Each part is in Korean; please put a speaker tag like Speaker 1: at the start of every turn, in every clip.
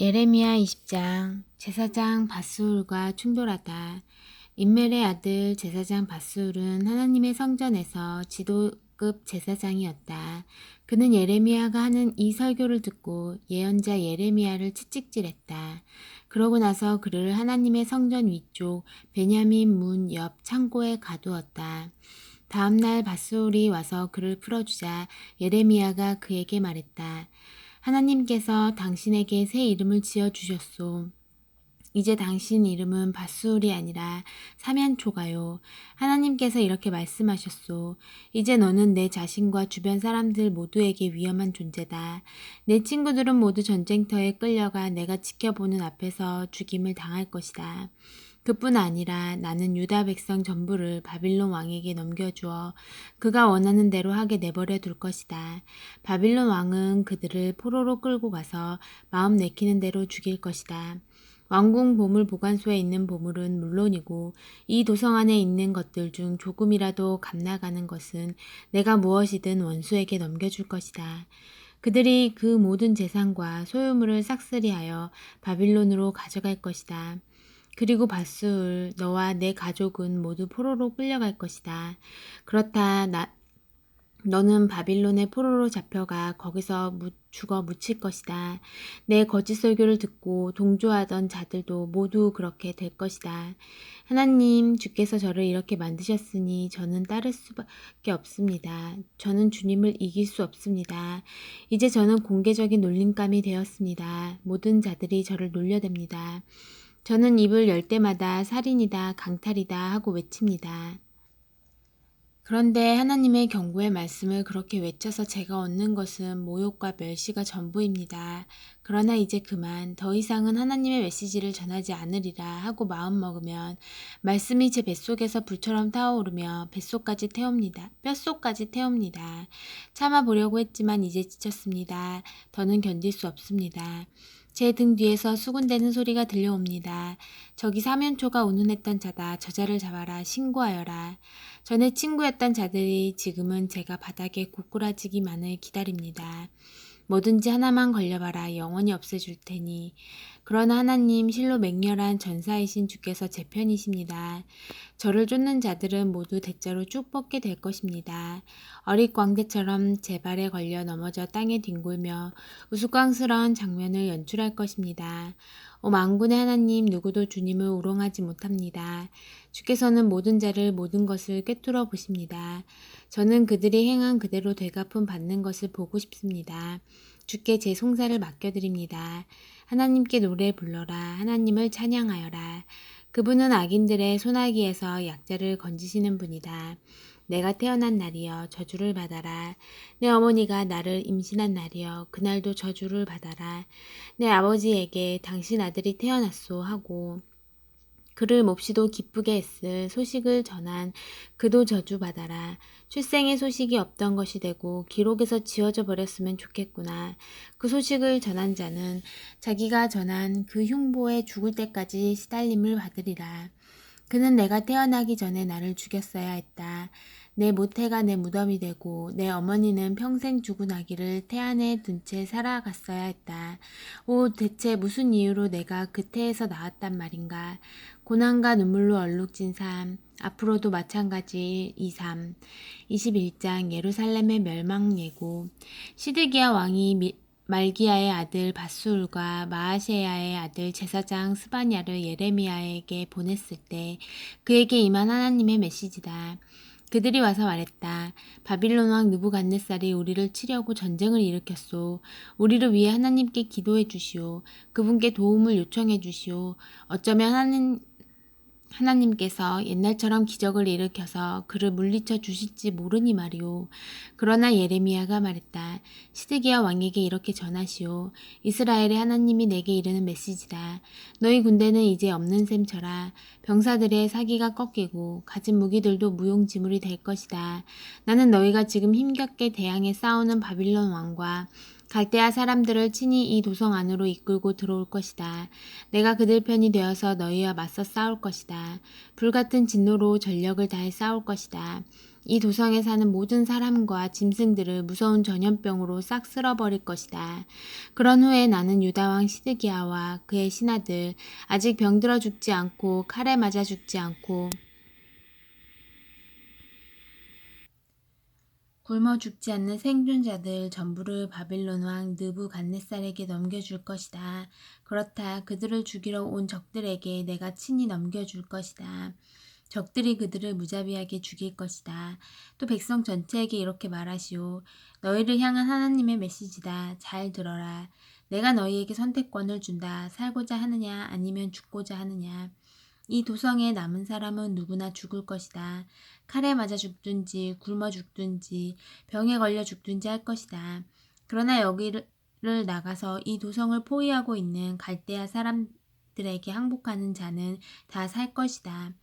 Speaker 1: 예레미야 20장 제사장 밧스울과 충돌하다. 임멜의 아들 제사장 밧스울은 하나님의 성전에서 지도급 제사장이었다. 그는 예레미야가 하는 이 설교를 듣고 예언자 예레미야를 채찍질했다. 그러고 나서 그를 하나님의 성전 위쪽 베냐민 문 옆 창고에 가두었다. 다음 날 밧스울이 와서 그를 풀어주자 예레미야가 그에게 말했다. 하나님께서 당신에게 새 이름을 지어주셨소. 이제 당신 이름은 밧스울이 아니라 사면초가요. 하나님께서 이렇게 말씀하셨소. 이제 너는 내 자신과 주변 사람들 모두에게 위험한 존재다. 내 친구들은 모두 전쟁터에 끌려가 내가 지켜보는 앞에서 죽임을 당할 것이다. 그뿐 아니라 나는 유다 백성 전부를 바빌론 왕에게 넘겨주어 그가 원하는 대로 하게 내버려 둘 것이다. 바빌론 왕은 그들을 포로로 끌고 가서 마음 내키는 대로 죽일 것이다. 왕궁 보물 보관소에 있는 보물은 물론이고 이 도성 안에 있는 것들 중 조금이라도 값나가는 것은 내가 무엇이든 원수에게 넘겨줄 것이다. 그들이 그 모든 재산과 소유물을 싹쓸이하여 바빌론으로 가져갈 것이다. 그리고 밧스울, 너와 내 가족은 모두 포로로 끌려갈 것이다. 그렇다, 너는 바빌론의 포로로 잡혀가 거기서 죽어 묻힐 것이다. 내 거짓 설교를 듣고 동조하던 자들도 모두 그렇게 될 것이다. 하나님, 주께서 저를 이렇게 만드셨으니 저는 따를 수밖에 없습니다. 저는 주님을 이길 수 없습니다. 이제 저는 공개적인 놀림감이 되었습니다. 모든 자들이 저를 놀려댑니다. 저는 입을 열 때마다 살인이다, 강탈이다 하고 외칩니다. 그런데 하나님의 경고의 말씀을 그렇게 외쳐서 제가 얻는 것은 모욕과 멸시가 전부입니다. 그러나 이제 그만 더 이상은 하나님의 메시지를 전하지 않으리라 하고 마음먹으면 말씀이 제 뱃속에서 불처럼 타오르며 뱃속까지 태웁니다. 뼛속까지 태웁니다. 참아보려고 했지만 이제 지쳤습니다. 더는 견딜 수 없습니다. 제 등 뒤에서 수군대는 소리가 들려옵니다. 저기 사면초가 운운했던 자다. 저자를 잡아라. 신고하여라. 전에 친구였던 자들이 지금은 제가 바닥에 고꾸라지기만을 기다립니다. 뭐든지 하나만 걸려봐라. 영원히 없애줄 테니. 그러나 하나님 실로 맹렬한 전사이신 주께서 제 편이십니다. 저를 쫓는 자들은 모두 대자로 쭉 뻗게 될 것입니다. 어릿광대처럼 제 발에 걸려 넘어져 땅에 뒹굴며 우스꽝스러운 장면을 연출할 것입니다. 오 만군의 하나님, 누구도 주님을 우롱하지 못합니다. 주께서는 모든 자를 모든 것을 꿰뚫어 보십니다. 저는 그들이 행한 그대로 되갚음 받는 것을 보고 싶습니다. 주께 제 송사를 맡겨드립니다. 하나님께 노래 불러라. 하나님을 찬양하여라. 그분은 악인들의 소나기에서 약자를 건지시는 분이다. 내가 태어난 날이여 저주를 받아라. 내 어머니가 나를 임신한 날이여 그날도 저주를 받아라. 내 아버지에게 당신 아들이 태어났소 하고 그를 몹시도 기쁘게 했을 소식을 전한 그도 저주받아라. 출생의 소식이 없던 것이 되고 기록에서 지워져 버렸으면 좋겠구나. 그 소식을 전한 자는 자기가 전한 그 흉보에 죽을 때까지 시달림을 받으리라. 그는 내가 태어나기 전에 나를 죽였어야 했다. 내 모태가 내 무덤이 되고 내 어머니는 평생 죽은 아기를 태 안에 둔 채 살아갔어야 했다. 오, 대체 무슨 이유로 내가 그 태에서 나왔단 말인가. 고난과 눈물로 얼룩진 삶, 앞으로도 마찬가지 이 삶. 21장 예루살렘의 멸망 예고. 시드기야 왕이 말기야의 아들 밧수울과 마아세야의 아들 제사장 스바냐를 예레미야에게 보냈을 때 그에게 임한 하나님의 메시지다. 그들이 와서 말했다. 바빌론 왕 느부갓네살이 우리를 치려고 전쟁을 일으켰소. 우리를 위해 하나님께 기도해 주시오. 그분께 도움을 요청해 주시오. 어쩌면 하나님께서 옛날처럼 기적을 일으켜서 그를 물리쳐 주실지 모르니 말이오. 그러나 예레미야가 말했다. 시드기야 왕에게 이렇게 전하시오. 이스라엘의 하나님이 내게 이르는 메시지다. 너희 군대는 이제 없는 셈 쳐라. 병사들의 사기가 꺾이고 가진 무기들도 무용지물이 될 것이다. 나는 너희가 지금 힘겹게 대항해 싸우는 바빌론 왕과 갈대아 사람들을 친히 이 도성 안으로 이끌고 들어올 것이다. 내가 그들 편이 되어서 너희와 맞서 싸울 것이다. 불같은 진노로 전력을 다해 싸울 것이다. 이 도성에 사는 모든 사람과 짐승들을 무서운 전염병으로 싹 쓸어버릴 것이다. 그런 후에 나는 유다왕 시드기야와 그의 신하들, 아직 병들어 죽지 않고 칼에 맞아 죽지 않고 굶어 죽지 않는 생존자들 전부를 바빌론 왕 느부갓네살에게 넘겨줄 것이다. 그렇다. 그들을 죽이러 온 적들에게 내가 친히 넘겨줄 것이다. 적들이 그들을 무자비하게 죽일 것이다. 또 백성 전체에게 이렇게 말하시오. 너희를 향한 하나님의 메시지다. 잘 들어라. 내가 너희에게 선택권을 준다. 살고자 하느냐 아니면 죽고자 하느냐. 이 도성에 남은 사람은 누구나 죽을 것이다. 칼에 맞아 죽든지 굶어 죽든지 병에 걸려 죽든지 할 것이다. 그러나 여기를 나가서 이 도성을 포위하고 있는 갈대아 사람들에게 항복하는 자는 다 살 것이다.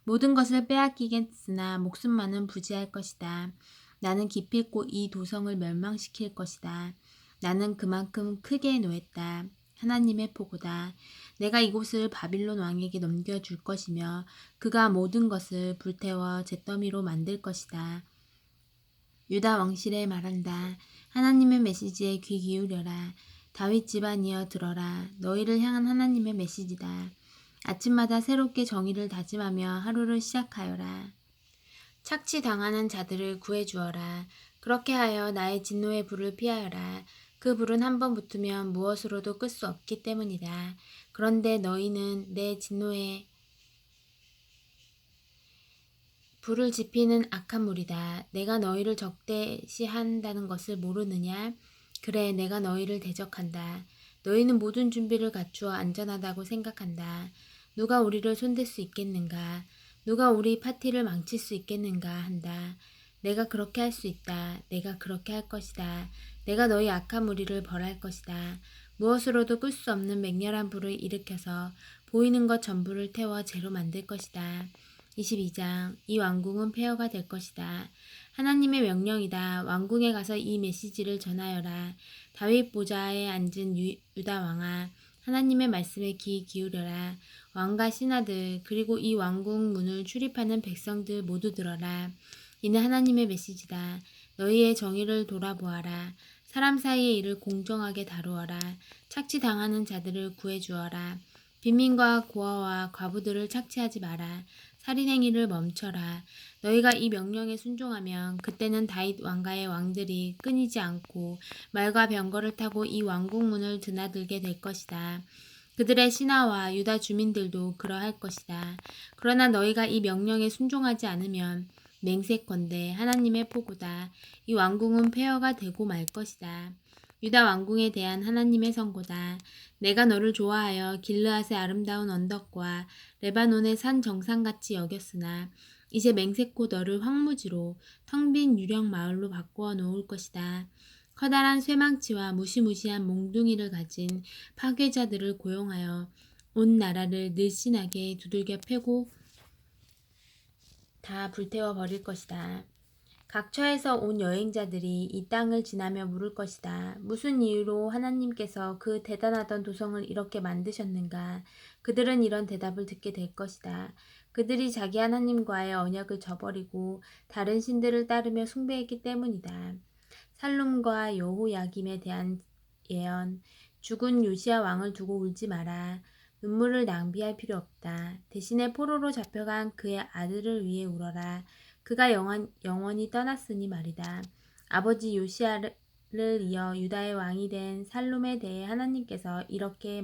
Speaker 1: 모든 것을 빼앗기겠으나 목숨만은 부지할 것이다. 나는 기필코 이 도성을 멸망시킬 것이다. 나는 그만큼 크게 노했다. 하나님의 포고다. 내가 이곳을 바빌론 왕에게 넘겨줄 것이며 그가 모든 것을 불태워 잿더미로 만들 것이다. 유다 왕실에 말한다. 하나님의 메시지에 귀 기울여라. 다윗 집안이여 들어라. 너희를 향한 하나님의 메시지다. 아침마다 새롭게 정의를 다짐하며 하루를 시작하여라. 착취당하는 자들을 구해주어라. 그렇게 하여 나의 진노의 불을 피하여라. 그 불은 한번 붙으면 무엇으로도 끌 수 없기 때문이다. 그런데 너희는 내 진노의 불을 지피는 악한 무리다. 내가 너희를 적대시한다는 것을 모르느냐? 그래, 내가 너희를 대적한다. 너희는 모든 준비를 갖추어 안전하다고 생각한다. 누가 우리를 손댈 수 있겠는가? 누가 우리 파티를 망칠 수 있겠는가 한다. 내가 그렇게 할 수 있다. 내가 그렇게 할 것이다. 내가 너희 악한 무리를 벌할 것이다. 무엇으로도 끌 수 없는 맹렬한 불을 일으켜서 보이는 것 전부를 태워 재로 만들 것이다. 22장 이 왕궁은 폐허가 될 것이다. 하나님의 명령이다. 왕궁에 가서 이 메시지를 전하여라. 다윗 보좌에 앉은 유다 왕아, 하나님의 말씀에 귀 기울여라. 왕과 신하들 그리고 이 왕궁 문을 출입하는 백성들 모두 들어라. 이는 하나님의 메시지다. 너희의 정의를 돌아보아라. 사람 사이의 일을 공정하게 다루어라. 착취당하는 자들을 구해주어라. 빈민과 고아와 과부들을 착취하지 마라. 살인행위를 멈춰라. 너희가 이 명령에 순종하면 그때는 다윗 왕가의 왕들이 끊이지 않고 말과 병거를 타고 이 왕궁문을 드나들게 될 것이다. 그들의 신하와 유다 주민들도 그러할 것이다. 그러나 너희가 이 명령에 순종하지 않으면 맹세컨대 하나님의 포고다. 이 왕궁은 폐허가 되고 말 것이다. 유다 왕궁에 대한 하나님의 선고다. 내가 너를 좋아하여 길르앗의 아름다운 언덕과 레바논의 산 정상같이 여겼으나 이제 맹세코 너를 황무지로 텅 빈 유령 마을로 바꾸어 놓을 것이다. 커다란 쇠망치와 무시무시한 몽둥이를 가진 파괴자들을 고용하여 온 나라를 늘씬하게 두들겨 패고 다 불태워 버릴 것이다. 각처에서 온 여행자들이 이 땅을 지나며 물을 것이다. 무슨 이유로 하나님께서 그 대단하던 도성을 이렇게 만드셨는가? 그들은 이런 대답을 듣게 될 것이다. 그들이 자기 하나님과의 언약을 저버리고 다른 신들을 따르며 숭배했기 때문이다. 살룸과 여호야김에 대한 예언. 죽은 요시야 왕을 두고 울지 마라. 눈물을 낭비할 필요 없다. 대신에 포로로 잡혀간 그의 아들을 위해 울어라. 그가 영원히 떠났으니 말이다. 아버지 요시야를 이어 유다의 왕이 된 살룸에 대해 하나님께서 이렇게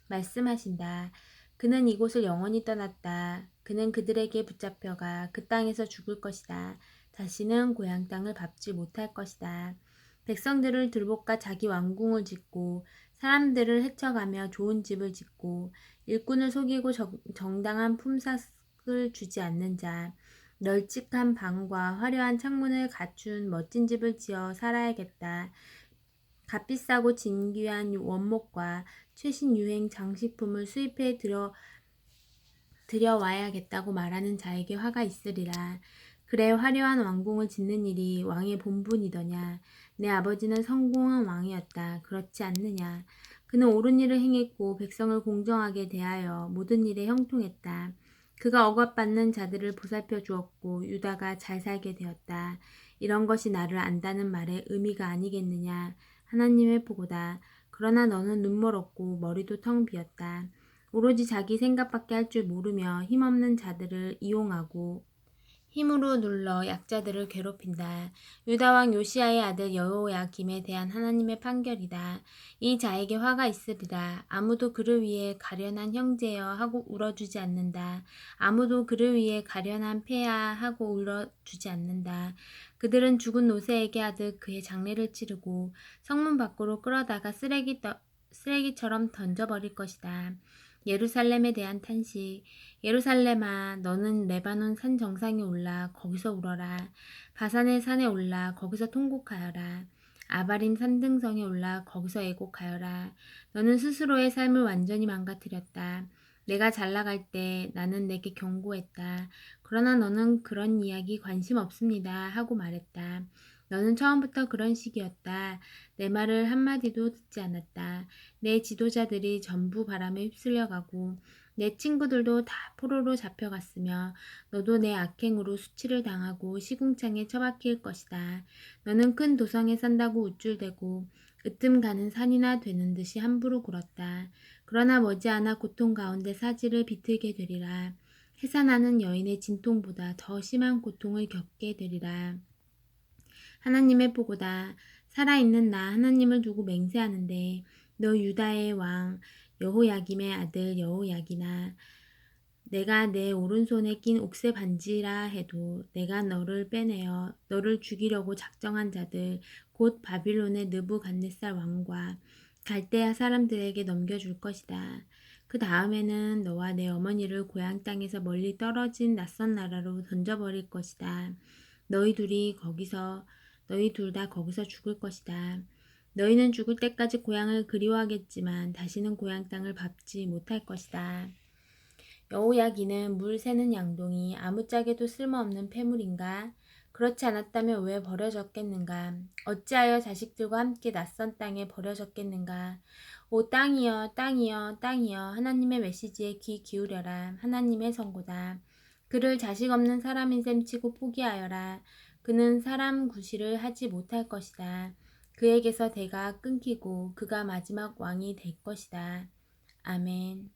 Speaker 1: 말씀하신다. 그는 이곳을 영원히 떠났다. 그는 그들에게 붙잡혀가 그 땅에서 죽을 것이다. 다시는 고향 땅을 밟지 못할 것이다. 백성들을 들볶아 자기 왕궁을 짓고 사람들을 헤쳐가며 좋은 집을 짓고 일꾼을 속이고 정당한 품삯을 주지 않는 자, 널찍한 방과 화려한 창문을 갖춘 멋진 집을 지어 살아야겠다. 값비싸고 진귀한 원목과 최신 유행 장식품을 수입해 들여와야겠다고 말하는 자에게 화가 있으리라. 그래 화려한 왕궁을 짓는 일이 왕의 본분이더냐. 내 아버지는 성공한 왕이었다. 그렇지 않느냐. 그는 옳은 일을 행했고 백성을 공정하게 대하여 모든 일에 형통했다. 그가 억압받는 자들을 보살펴 주었고 유다가 잘 살게 되었다. 이런 것이 나를 안다는 말의 의미가 아니겠느냐. 하나님의 보고다. 그러나 너는 눈멀었고 머리도 텅 비었다. 오로지 자기 생각밖에 할 줄 모르며 힘없는 자들을 이용하고 힘으로 눌러 약자들을 괴롭힌다. 유다 왕 요시야의 아들 여호야김에 대한 하나님의 판결이다. 이 자에게 화가 있으리라. 아무도 그를 위해 가련한 형제여 하고 울어주지 않는다. 아무도 그를 위해 가련한 패야 하고 울어주지 않는다. 그들은 죽은 노새에게 하듯 그의 장례를 치르고 성문 밖으로 끌어다가 쓰레기처럼 던져버릴 것이다. 예루살렘에 대한 탄식. 예루살렘아, 너는 레바논 산 정상에 올라 거기서 울어라. 바산의 산에 올라 거기서 통곡하여라. 아바림 산등성에 올라 거기서 애곡하여라. 너는 스스로의 삶을 완전히 망가뜨렸다. 내가 잘 나갈 때 나는 내게 경고했다. 그러나 너는 그런 이야기 관심 없습니다 하고 말했다. 너는 처음부터 그런 식이었다. 내 말을 한마디도 듣지 않았다. 내 지도자들이 전부 바람에 휩쓸려가고 내 친구들도 다 포로로 잡혀갔으며 너도 내 악행으로 수치를 당하고 시궁창에 처박힐 것이다. 너는 큰 도성에 산다고 우쭐대고 으뜸 가는 산이나 되는 듯이 함부로 굴었다. 그러나 머지않아 고통 가운데 사지를 비틀게 되리라. 해산하는 여인의 진통보다 더 심한 고통을 겪게 되리라. 하나님의 보고다. 살아있는 나 하나님을 두고 맹세하는데 너 유다의 왕 여호야김의 아들 여호야기나 내가 내 오른손에 낀 옥새 반지라 해도 내가 너를 빼내어 너를 죽이려고 작정한 자들 곧 바빌론의 느부갓네살 왕과 갈대아 사람들에게 넘겨줄 것이다. 그 다음에는 너와 내 어머니를 고향 땅에서 멀리 떨어진 낯선 나라로 던져버릴 것이다. 너희 둘 다 거기서 죽을 것이다. 너희는 죽을 때까지 고향을 그리워하겠지만 다시는 고향 땅을 밟지 못할 것이다. 여호야기는 물 새는 양동이 아무짝에도 쓸모없는 폐물인가? 그렇지 않았다면 왜 버려졌겠는가? 어찌하여 자식들과 함께 낯선 땅에 버려졌겠는가? 오 땅이여 땅이여 땅이여 하나님의 메시지에 귀 기울여라. 하나님의 선고다. 그를 자식 없는 사람인 셈 치고 포기하여라. 그는 사람 구실을 하지 못할 것이다. 그에게서 대가 끊기고 그가 마지막 왕이 될 것이다. 아멘.